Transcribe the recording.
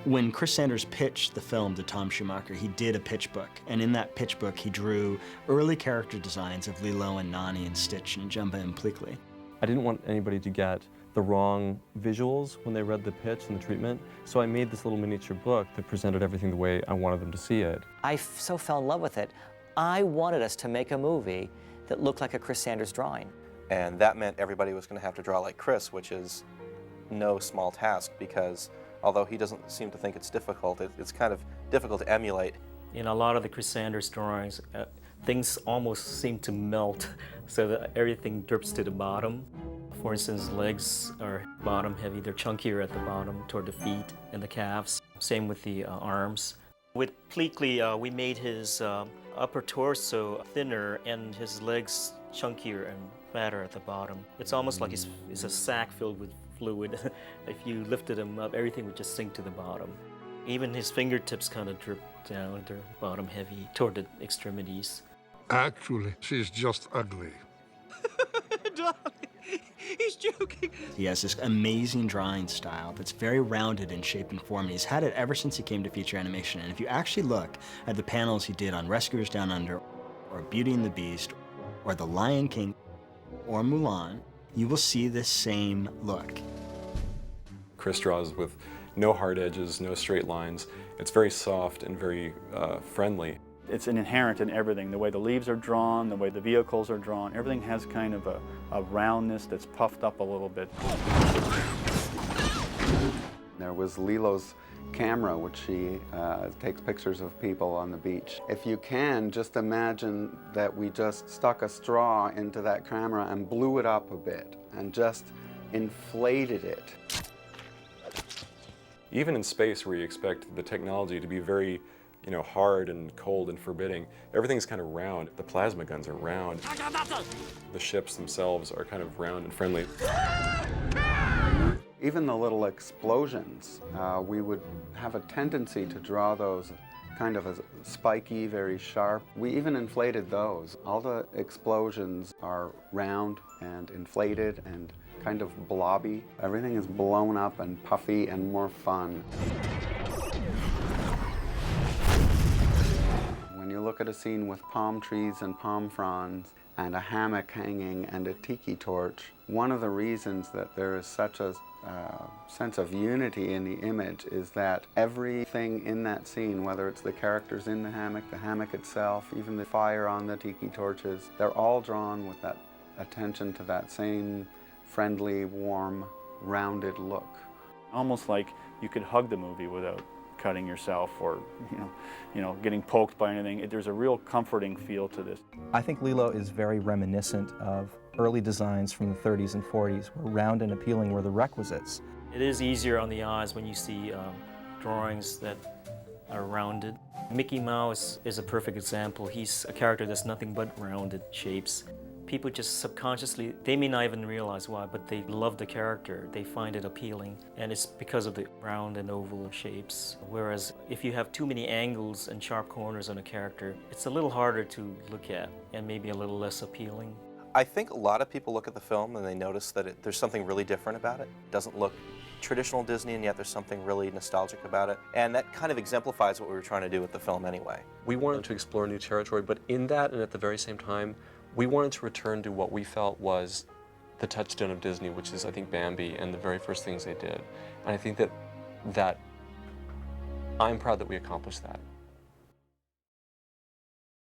When Chris Sanders pitched the film to Tom Schumacher, he did a pitch book, and in that pitch book he drew early character designs of Lilo and Nani and Stitch and Jumba and Pleakley. I didn't want anybody to get the wrong visuals when they read the pitch and the treatment, so I made this little miniature book that presented everything the way I wanted them to see it. I so fell in love with it. I wanted us to make a movie that looked like a Chris Sanders drawing. And that meant everybody was going to have to draw like Chris, which is no small task, because although he doesn't seem to think it's difficult, it's kind of difficult to emulate. In a lot of the Chris Sanders drawings, things almost seem to melt so that everything drips to the bottom. For instance, legs are bottom heavy, they're chunkier at the bottom toward the feet and the calves. Same with the arms. With Pleakley, we made his upper torso thinner and his legs chunkier and fatter at the bottom. It's almost like it's a sack filled with fluid. If you lifted him up, everything would just sink to the bottom. Even his fingertips kind of drip down, they're bottom heavy toward the extremities. Actually, she's just ugly. He's joking. He has this amazing drawing style that's very rounded in shape and form, and he's had it ever since he came to feature animation. And if you actually look at the panels he did on Rescuers Down Under, or Beauty and the Beast, or The Lion King, or Mulan, you will see this same look. Chris draws with no hard edges, no straight lines. It's very soft and very friendly. It's inherent in everything, the way the leaves are drawn, the way the vehicles are drawn. Everything has kind of a roundness that's puffed up a little bit. There was Lilo's camera, which she takes pictures of people on the beach. If you can, just imagine that we just stuck a straw into that camera and blew it up a bit and just inflated it. Even in space, where you expect the technology to be very hard and cold and forbidding, everything's kind of round. The plasma guns are round. The ships themselves are kind of round and friendly. Even the little explosions, we would have a tendency to draw those kind of as spiky, very sharp. We even inflated those. All the explosions are round and inflated and kind of blobby. Everything is blown up and puffy and more fun. When you look at a scene with palm trees and palm fronds and a hammock hanging and a tiki torch, one of the reasons that there is such a sense of unity in the image is that everything in that scene, whether it's the characters in the hammock itself, even the fire on the tiki torches, they're all drawn with that attention to that same friendly, warm, rounded look. Almost like you could hug the movie without cutting yourself or getting poked by anything. There's a real comforting feel to this. I think Lilo is very reminiscent of early designs from the 30s and 40s, where round and appealing were the requisites. It is easier on the eyes when you see drawings that are rounded. Mickey Mouse is a perfect example. He's a character that's nothing but rounded shapes. People just subconsciously, they may not even realize why, but they love the character. They find it appealing, and it's because of the round and oval shapes. Whereas if you have too many angles and sharp corners on a character, it's a little harder to look at and maybe a little less appealing. I think a lot of people look at the film and they notice that there's something really different about it. It doesn't look traditional Disney, and yet there's something really nostalgic about it. And that kind of exemplifies what we were trying to do with the film anyway. We wanted to explore new territory, but in that and at the very same time, we wanted to return to what we felt was the touchstone of Disney, which is, I think, Bambi and the very first things they did. And I think that I'm proud that we accomplished that.